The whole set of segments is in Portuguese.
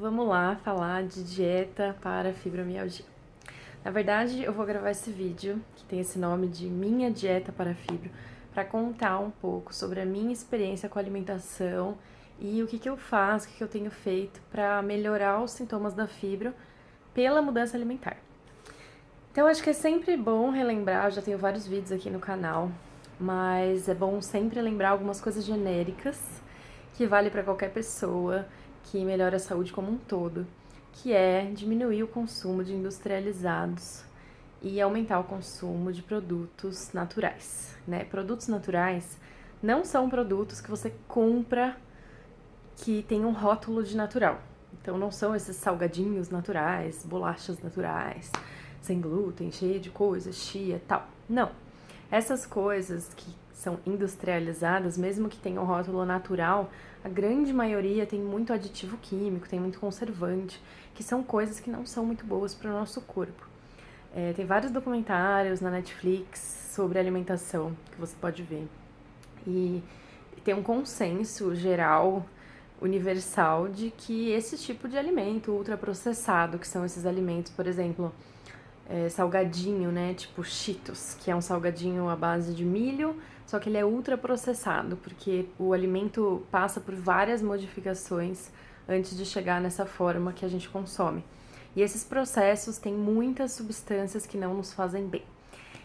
Vamos lá falar de dieta para fibromialgia. Na verdade, eu vou gravar esse vídeo, que tem esse nome de Minha Dieta para Fibro, para contar um pouco sobre a minha experiência com a alimentação e o que eu faço, o que eu tenho feito para melhorar os sintomas da fibro pela mudança alimentar. Então, acho que é sempre bom relembrar, eu já tenho vários vídeos aqui no canal, mas é bom sempre lembrar algumas coisas genéricas que vale para qualquer pessoa, que melhora a saúde como um todo, que é diminuir o consumo de industrializados e aumentar o consumo de produtos naturais, né? Produtos naturais não são produtos que você compra que tem um rótulo de natural. Então não são esses salgadinhos naturais, bolachas naturais, sem glúten, cheia de coisas, chia e tal. Não. Essas coisas que são industrializadas, mesmo que tenham rótulo natural, a grande maioria tem muito aditivo químico, tem muito conservante, que são coisas que não são muito boas para o nosso corpo. Tem vários documentários na Netflix sobre alimentação que você pode ver. E tem um consenso geral, universal, de que esse tipo de alimento ultraprocessado, que são esses alimentos, por exemplo, salgadinho, né, tipo Cheetos, que é um salgadinho à base de milho, só que ele é ultraprocessado, porque o alimento passa por várias modificações antes de chegar nessa forma que a gente consome. E esses processos têm muitas substâncias que não nos fazem bem.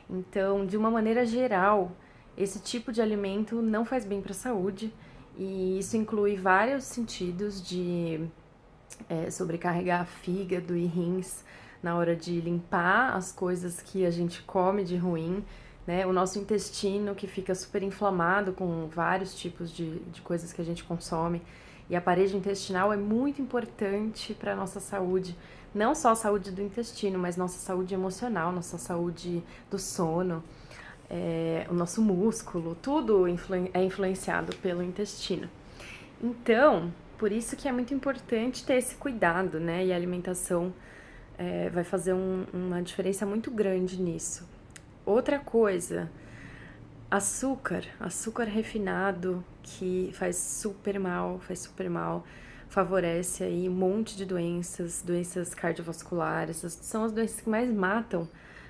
Então, de uma maneira geral, esse tipo de alimento não faz bem para a saúde, e isso inclui vários sentidos de sobrecarregar fígado e rins na hora de limpar as coisas que a gente come de ruim, né? O nosso intestino que fica super inflamado com vários tipos de coisas que a gente consome. E a parede intestinal é muito importante para a nossa saúde, não só a saúde do intestino, mas nossa saúde emocional, nossa saúde do sono, o nosso músculo, tudo é influenciado pelo intestino. Então, por isso que é muito importante ter esse cuidado, né? E a alimentação vai fazer uma diferença muito grande nisso. Outra coisa, açúcar refinado, que faz super mal, favorece aí um monte de doenças cardiovasculares, essas são as doenças que mais matam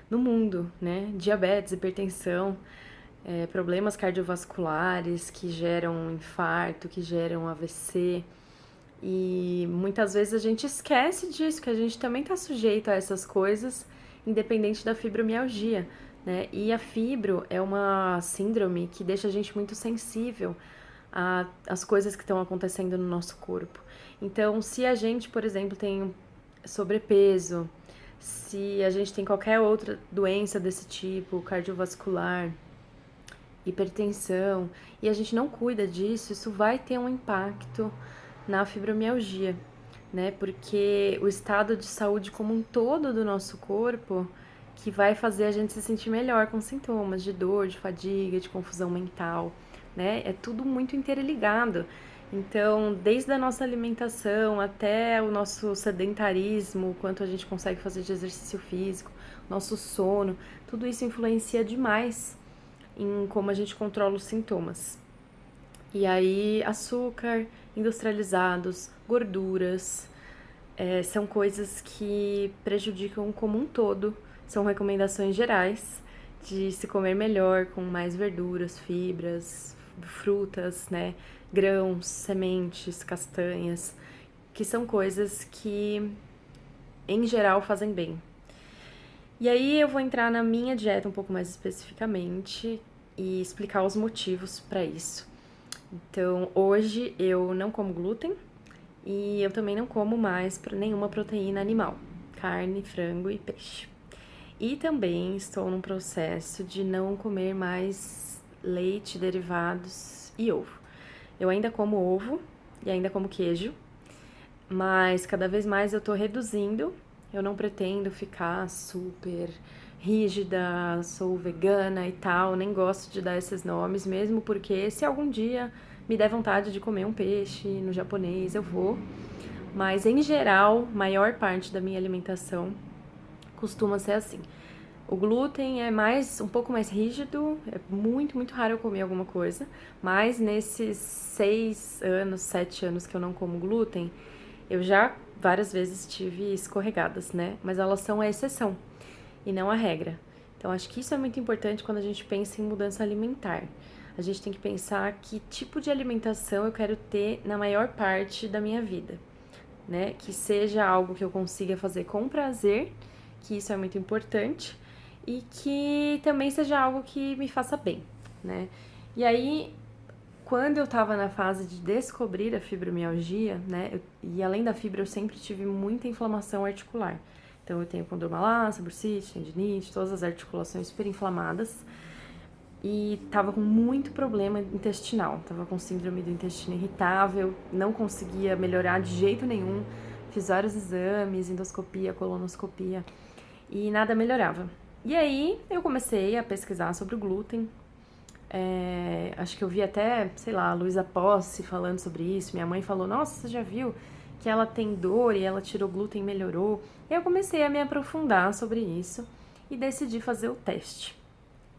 no mundo, né? Diabetes, hipertensão, problemas cardiovasculares que geram infarto, que geram AVC. E muitas vezes a gente esquece disso, que a gente também está sujeito a essas coisas, independente da fibromialgia, né? E a fibro é uma síndrome que deixa a gente muito sensível às coisas que estão acontecendo no nosso corpo. Então, se a gente, por exemplo, tem sobrepeso, se a gente tem qualquer outra doença desse tipo, cardiovascular, hipertensão, e a gente não cuida disso, isso vai ter um impacto na fibromialgia, né? Porque o estado de saúde como um todo do nosso corpo que vai fazer a gente se sentir melhor com sintomas de dor, de fadiga, de confusão mental, né? É tudo muito interligado. Então, desde a nossa alimentação até o nosso sedentarismo, o quanto a gente consegue fazer de exercício físico, nosso sono, tudo isso influencia demais em como a gente controla os sintomas. E aí, açúcar, industrializados, gorduras, são coisas que prejudicam como um todo. São recomendações gerais de se comer melhor, com mais verduras, fibras, frutas, né? Grãos, sementes, castanhas, que são coisas que, em geral, fazem bem. E aí eu vou entrar na minha dieta um pouco mais especificamente e explicar os motivos para isso. Então, hoje eu não como glúten e eu também não como mais nenhuma proteína animal, carne, frango e peixe. E também estou num processo de não comer mais leite, derivados e ovo. Eu ainda como ovo e ainda como queijo, mas cada vez mais eu tô reduzindo. Eu não pretendo ficar super rígida, sou vegana e tal, nem gosto de dar esses nomes, mesmo porque se algum dia me der vontade de comer um peixe no japonês, eu vou. Mas em geral, maior parte da minha alimentação costuma ser assim. O glúten é um pouco mais rígido, é muito, muito raro eu comer alguma coisa, mas nesses 6 anos, 7 anos que eu não como glúten, eu já várias vezes tive escorregadas, né? Mas elas são a exceção e não a regra. Então, acho que isso é muito importante quando a gente pensa em mudança alimentar. A gente tem que pensar que tipo de alimentação eu quero ter na maior parte da minha vida, né? Que seja algo que eu consiga fazer com prazer, que isso é muito importante, e que também seja algo que me faça bem, né? E aí, quando eu tava na fase de descobrir a fibromialgia, né? E além da fibra, eu sempre tive muita inflamação articular. Então, eu tenho condromalácia, bursite, tendinite, todas as articulações super inflamadas. E tava com muito problema intestinal. Tava com síndrome do intestino irritável, não conseguia melhorar de jeito nenhum. Fiz vários exames, endoscopia, colonoscopia, e nada melhorava. E aí, eu comecei a pesquisar sobre o glúten. Acho que eu vi até, sei lá, a Luísa Posse falando sobre isso. Minha mãe falou, nossa, você já viu que ela tem dor e ela tirou glúten e melhorou? E eu comecei a me aprofundar sobre isso e decidi fazer o teste.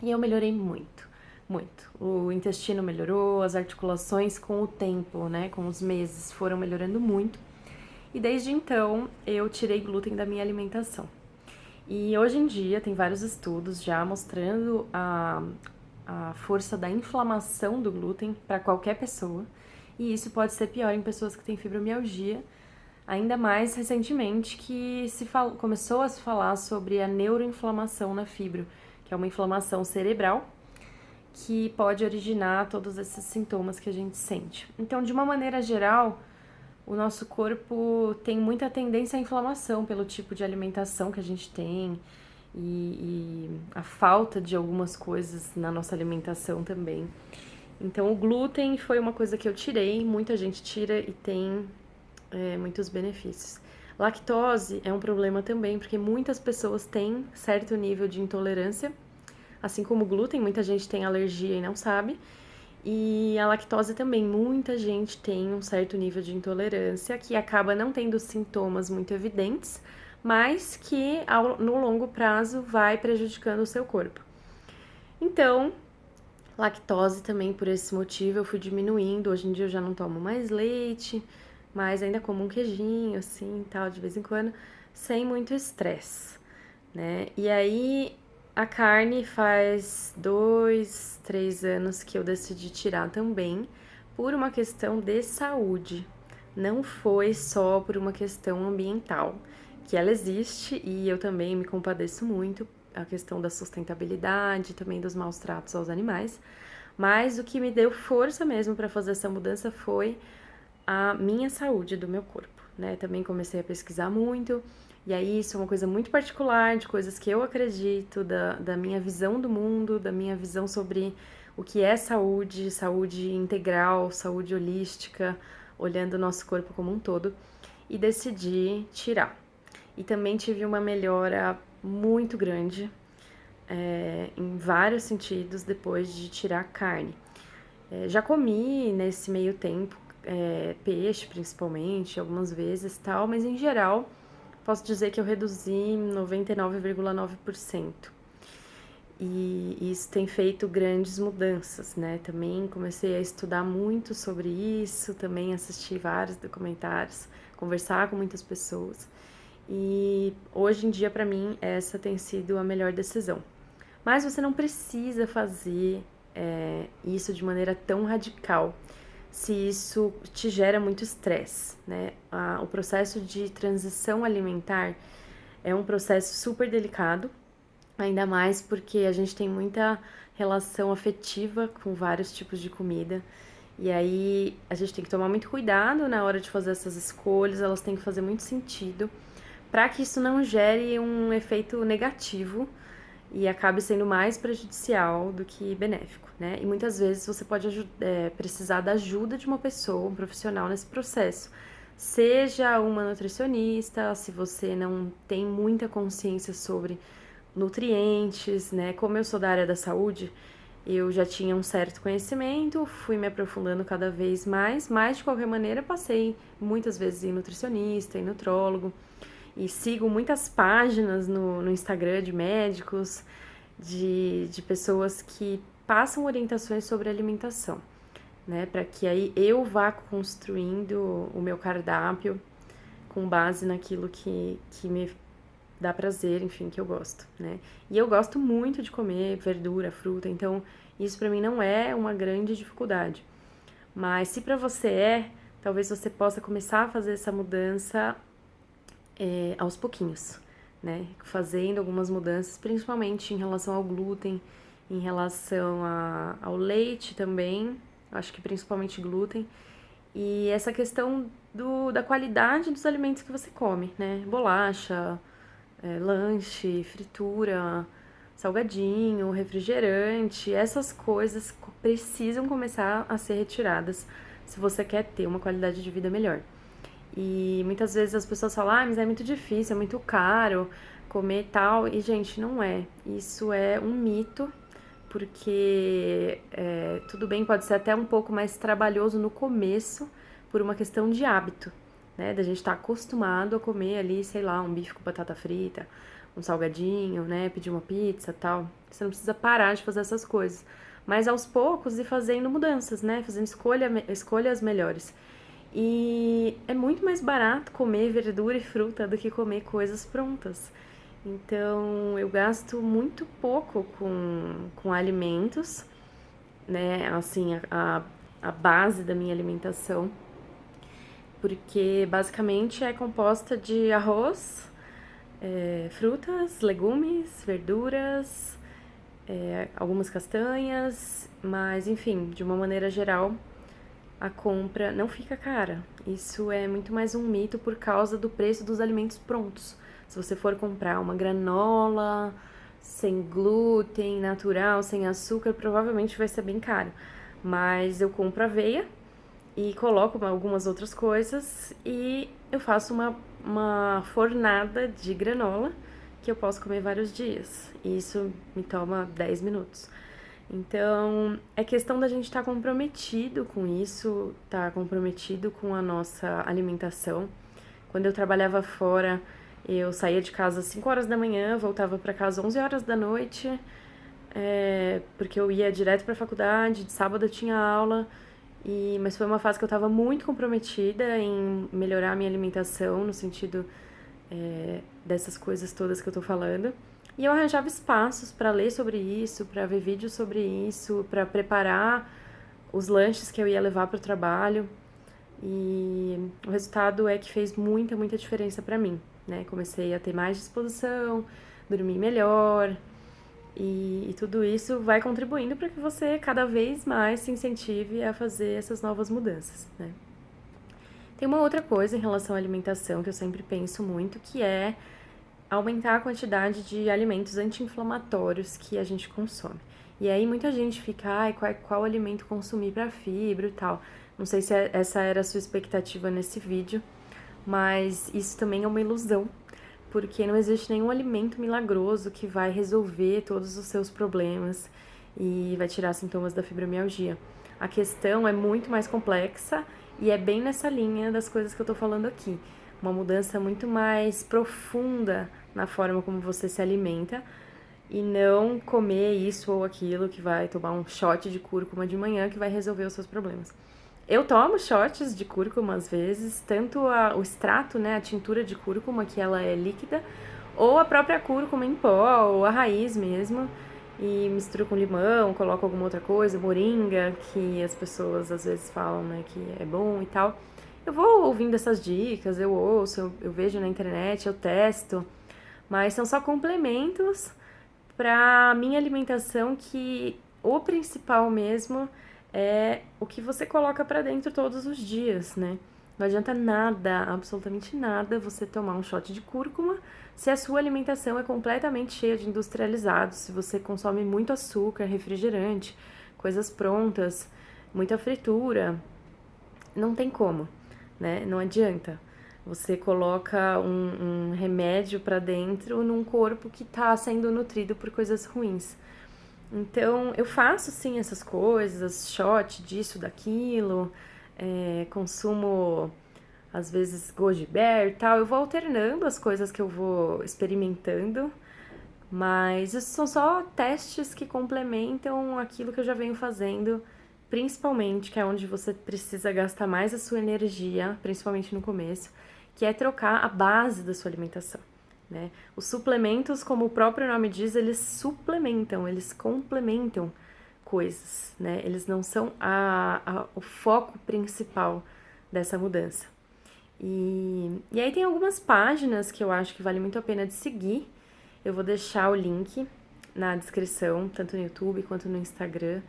E eu melhorei muito, muito. O intestino melhorou, as articulações com o tempo, né, com os meses, foram melhorando muito. E desde então eu tirei glúten da minha alimentação. E hoje em dia tem vários estudos já mostrando a força da inflamação do glúten para qualquer pessoa. E isso pode ser pior em pessoas que têm fibromialgia, ainda mais recentemente que começou a se falar sobre a neuroinflamação na fibro, que é uma inflamação cerebral que pode originar todos esses sintomas que a gente sente. Então, de uma maneira geral, o nosso corpo tem muita tendência à inflamação pelo tipo de alimentação que a gente tem e a falta de algumas coisas na nossa alimentação também. Então, o glúten foi uma coisa que eu tirei, muita gente tira e tem muitos benefícios. Lactose é um problema também, porque muitas pessoas têm certo nível de intolerância, assim como o glúten, muita gente tem alergia e não sabe. E a lactose também, muita gente tem um certo nível de intolerância que acaba não tendo sintomas muito evidentes, mas que no longo prazo vai prejudicando o seu corpo. Então, lactose também por esse motivo eu fui diminuindo. Hoje em dia eu já não tomo mais leite, mas ainda como um queijinho assim, tal, de vez em quando, sem muito estresse, né? E aí a carne faz 2, 3 anos que eu decidi tirar também por uma questão de saúde. Não foi só por uma questão ambiental, que ela existe e eu também me compadeço muito, a questão da sustentabilidade, também dos maus tratos aos animais. Mas o que me deu força mesmo para fazer essa mudança foi a minha saúde do meu corpo, né? Também comecei a pesquisar muito, e aí isso é uma coisa muito particular, de coisas que eu acredito, da minha visão do mundo, da minha visão sobre o que é saúde, saúde integral, saúde holística, olhando o nosso corpo como um todo, e decidi tirar. E também tive uma melhora muito grande, em vários sentidos, depois de tirar a carne. Já comi nesse meio tempo peixe, principalmente, algumas vezes tal, mas em geral posso dizer que eu reduzi 99,9%. E isso tem feito grandes mudanças, né? Também comecei a estudar muito sobre isso, também assisti vários documentários, conversar com muitas pessoas. E hoje em dia, para mim, essa tem sido a melhor decisão. Mas você não precisa fazer isso de maneira tão radical se isso te gera muito estresse, né? O processo de transição alimentar é um processo super delicado, ainda mais porque a gente tem muita relação afetiva com vários tipos de comida. E aí a gente tem que tomar muito cuidado na hora de fazer essas escolhas, elas têm que fazer muito sentido para que isso não gere um efeito negativo e acabe sendo mais prejudicial do que benéfico, né? E muitas vezes você pode precisar da ajuda de uma pessoa, um profissional nesse processo. Seja uma nutricionista, se você não tem muita consciência sobre nutrientes, né? Como eu sou da área da saúde, eu já tinha um certo conhecimento, fui me aprofundando cada vez mais, mas de qualquer maneira passei muitas vezes em nutricionista, em nutrólogo, e sigo muitas páginas no Instagram de médicos, de pessoas que passam orientações sobre alimentação, né? Para que aí eu vá construindo o meu cardápio com base naquilo que me dá prazer, enfim, que eu gosto, né? E eu gosto muito de comer verdura, fruta, então isso pra mim não é uma grande dificuldade. Mas se pra você talvez você possa começar a fazer essa mudança aos pouquinhos, né? Fazendo algumas mudanças, principalmente em relação ao glúten, em relação ao leite também, acho que principalmente glúten, e essa questão da qualidade dos alimentos que você come, né? Bolacha, lanche, fritura, salgadinho, refrigerante, essas coisas precisam começar a ser retiradas se você quer ter uma qualidade de vida melhor. E muitas vezes as pessoas falam, mas é muito difícil, é muito caro comer tal. E, gente, não é. Isso é um mito, porque tudo bem, pode ser até um pouco mais trabalhoso no começo, por uma questão de hábito, né? Da gente estar acostumado a comer ali, sei lá, um bife com batata frita, um salgadinho, né? Pedir uma pizza tal. Você não precisa parar de fazer essas coisas. Mas aos poucos ir fazendo mudanças, né? Fazendo escolhas melhores. E é muito mais barato comer verdura e fruta do que comer coisas prontas. Então, eu gasto muito pouco com alimentos, né? Assim, a base da minha alimentação, porque basicamente é composta de arroz, frutas, legumes, verduras, algumas castanhas, mas enfim, de uma maneira geral, a compra não fica cara. Isso é muito mais um mito por causa do preço dos alimentos prontos. Se você for comprar uma granola sem glúten, natural, sem açúcar, provavelmente vai ser bem caro. Mas eu compro aveia e coloco algumas outras coisas e eu faço uma fornada de granola que eu posso comer vários dias. E isso me toma 10 minutos. Então, é questão da gente estar comprometido com isso, estar comprometido com a nossa alimentação. Quando eu trabalhava fora, eu saía de casa às 5 horas da manhã, voltava para casa às 11 horas da noite, porque eu ia direto para a faculdade, de sábado eu tinha aula, mas foi uma fase que eu estava muito comprometida em melhorar a minha alimentação, no sentido dessas coisas todas que eu tô falando. E eu arranjava espaços para ler sobre isso, para ver vídeos sobre isso, para preparar os lanches que eu ia levar para o trabalho. E o resultado é que fez muita, muita diferença para mim, né? Comecei a ter mais disposição, dormir melhor, e tudo isso vai contribuindo para que você cada vez mais se incentive a fazer essas novas mudanças, né? Tem uma outra coisa em relação à alimentação que eu sempre penso muito, que é aumentar a quantidade de alimentos anti-inflamatórios que a gente consome. E aí muita gente fica, qual alimento consumir para fibra e tal. Não sei se essa era a sua expectativa nesse vídeo, mas isso também é uma ilusão, porque não existe nenhum alimento milagroso que vai resolver todos os seus problemas e vai tirar sintomas da fibromialgia. A questão é muito mais complexa e é bem nessa linha das coisas que eu tô falando aqui. Uma mudança muito mais profunda na forma como você se alimenta e não comer isso ou aquilo que vai tomar um shot de cúrcuma de manhã que vai resolver os seus problemas. Eu tomo shots de cúrcuma às vezes, tanto o extrato, né, a tintura de cúrcuma, que ela é líquida, ou a própria cúrcuma em pó, ou a raiz mesmo, e misturo com limão, coloco alguma outra coisa, moringa, que as pessoas às vezes falam, né, que é bom e tal. Eu vou ouvindo essas dicas, eu ouço, eu vejo na internet, eu testo, mas são só complementos para minha alimentação, que o principal mesmo é o que você coloca para dentro todos os dias, né? Não adianta nada, absolutamente nada, você tomar um shot de cúrcuma se a sua alimentação é completamente cheia de industrializados, se você consome muito açúcar, refrigerante, coisas prontas, muita fritura, não tem como, né? Não adianta. Você coloca um remédio para dentro num corpo que está sendo nutrido por coisas ruins. Então, eu faço sim essas coisas, shot disso, daquilo, consumo às vezes goji berry e tal. Eu vou alternando as coisas que eu vou experimentando, mas isso são só testes que complementam aquilo que eu já venho fazendo, principalmente, que é onde você precisa gastar mais a sua energia, principalmente no começo, que é trocar a base da sua alimentação, né? Os suplementos, como o próprio nome diz, eles suplementam, eles complementam coisas, né? Eles não são o foco principal dessa mudança. E aí tem algumas páginas que eu acho que vale muito a pena de seguir. Eu vou deixar o link na descrição, tanto no YouTube quanto no Instagram,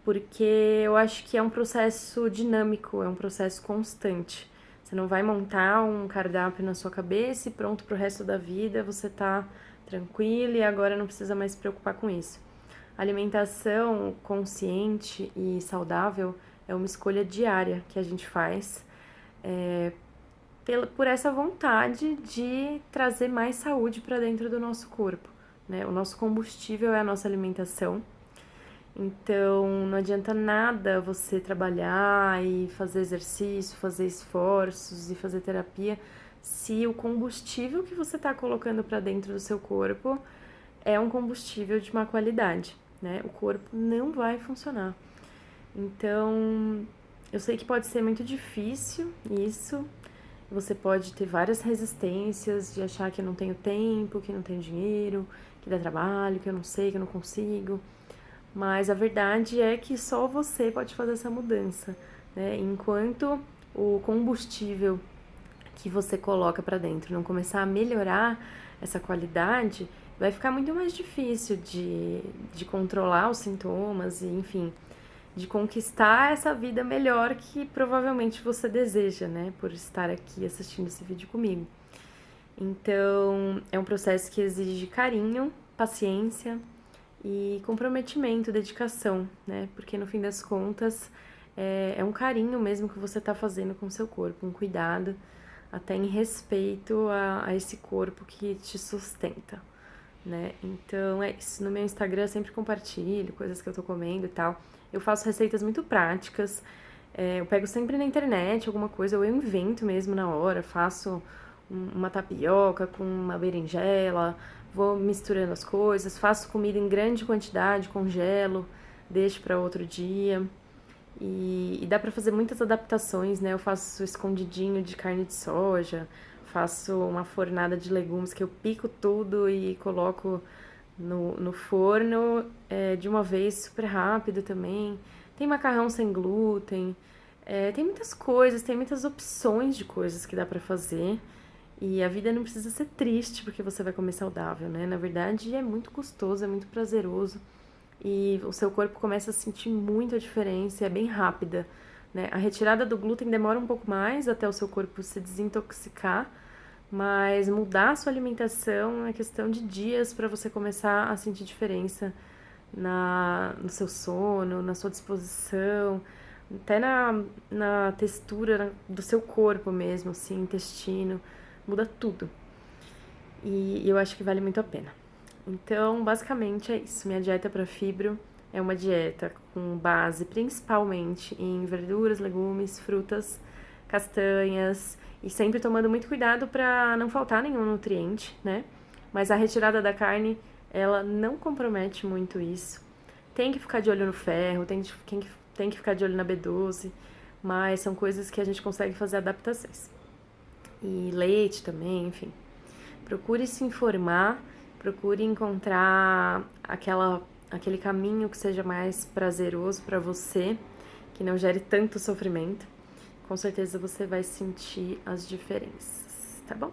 porque eu acho que é um processo dinâmico, é um processo constante. Você não vai montar um cardápio na sua cabeça e pronto pro resto da vida, você tá tranquilo e agora não precisa mais se preocupar com isso. Alimentação consciente e saudável é uma escolha diária que a gente faz por essa vontade de trazer mais saúde para dentro do nosso corpo, né? O nosso combustível é a nossa alimentação. Então, não adianta nada você trabalhar e fazer exercício, fazer esforços e fazer terapia se o combustível que você está colocando para dentro do seu corpo é um combustível de má qualidade, né? O corpo não vai funcionar. Então, eu sei que pode ser muito difícil isso. Você pode ter várias resistências de achar que eu não tenho tempo, que não tenho dinheiro, que dá trabalho, que eu não sei, que eu não consigo. Mas a verdade é que só você pode fazer essa mudança, né? Enquanto o combustível que você coloca para dentro não começar a melhorar essa qualidade, vai ficar muito mais difícil de controlar os sintomas e, enfim, de conquistar essa vida melhor que provavelmente você deseja, né? Por estar aqui assistindo esse vídeo comigo. Então, é um processo que exige carinho, paciência e comprometimento, dedicação, né? Porque no fim das contas é um carinho mesmo que você está fazendo com o seu corpo, um cuidado, até em respeito a esse corpo que te sustenta, né? Então é isso. No meu Instagram eu sempre compartilho coisas que eu tô comendo e tal. Eu faço receitas muito práticas. Eu pego sempre na internet alguma coisa, ou eu invento mesmo na hora, faço uma tapioca com uma berinjela, vou misturando as coisas, faço comida em grande quantidade, congelo, deixo para outro dia. E dá para fazer muitas adaptações, né? Eu faço escondidinho de carne de soja, faço uma fornada de legumes que eu pico tudo e coloco no forno de uma vez, super rápido também. Tem macarrão sem glúten, tem muitas coisas, tem muitas opções de coisas que dá pra fazer. E a vida não precisa ser triste porque você vai comer saudável, né? Na verdade, é muito gostoso, é muito prazeroso. E o seu corpo começa a sentir muito a diferença, é bem rápida, né? A retirada do glúten demora um pouco mais até o seu corpo se desintoxicar, mas mudar a sua alimentação é questão de dias para você começar a sentir diferença no seu sono, na sua disposição, até na textura do seu corpo mesmo, assim, intestino, muda tudo. E eu acho que vale muito a pena. Então, basicamente é isso. Minha dieta para fibro é uma dieta com base principalmente em verduras, legumes, frutas, castanhas e sempre tomando muito cuidado para não faltar nenhum nutriente, né? Mas a retirada da carne, ela não compromete muito isso. Tem que ficar de olho no ferro, tem que ficar de olho na B12, mas são coisas que a gente consegue fazer adaptações. E leite também, enfim. Procure se informar, procure encontrar aquele caminho que seja mais prazeroso para você, que não gere tanto sofrimento. Com certeza você vai sentir as diferenças, tá bom?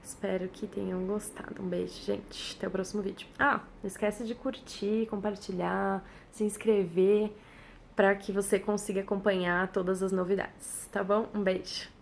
Espero que tenham gostado. Um beijo, gente. Até o próximo vídeo. Não esquece de curtir, compartilhar, se inscrever para que você consiga acompanhar todas as novidades, tá bom? Um beijo.